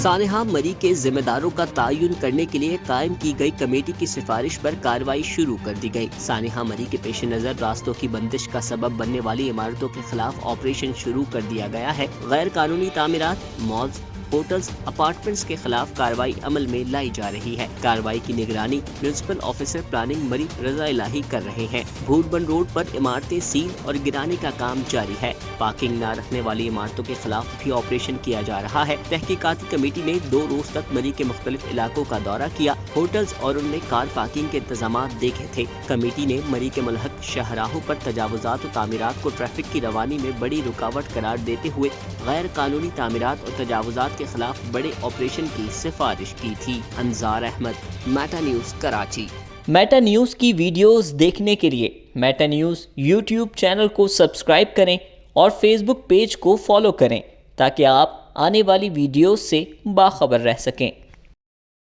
سانحہ مری کے ذمہ داروں کا تعین کرنے کے لیے قائم کی گئی کمیٹی کی سفارش پر کارروائی شروع کر دی گئی۔ سانحہ مری کے پیش نظر راستوں کی بندش کا سبب بننے والی عمارتوں کے خلاف آپریشن شروع کر دیا گیا ہے۔ غیر قانونی تعمیرات، مالز، ہوٹلز، اپارٹمنٹس کے خلاف کارروائی عمل میں لائی جا رہی ہے۔ کارروائی کی نگرانی میونسپل آفیسر پلاننگ مری رضا الہی کر رہے ہیں۔ بھوٹ بند روڈ پر عمارتیں سیل اور گرانے کا کام جاری ہے۔ پارکنگ نہ رکھنے والی عمارتوں کے خلاف بھی آپریشن کیا جا رہا ہے۔ تحقیقاتی کمیٹی نے 2 روز تک مری کے مختلف علاقوں کا دورہ کیا، ہوٹلز اور ان میں کار پارکنگ کے انتظامات دیکھے تھے۔ کمیٹی نے مری کے ملحق شاہراہوں پر تجاوزات و تعمیرات کو ٹریفک کی روانی میں بڑی رکاوٹ قرار دیتے ہوئے غیر قانونی تعمیرات اور تجاوزات کے خلاف بڑے آپریشن کی سفارش کی تھی۔ Inzar Ahmed, Meta News, Karachi. Meta News کی ویڈیوز دیکھنے کے لیے میٹا نیوز یوٹیوب چینل کو سبسکرائب کریں اور فیس بک پیج کو فالو کریں تاکہ آپ آنے والی ویڈیوز سے باخبر رہ سکیں۔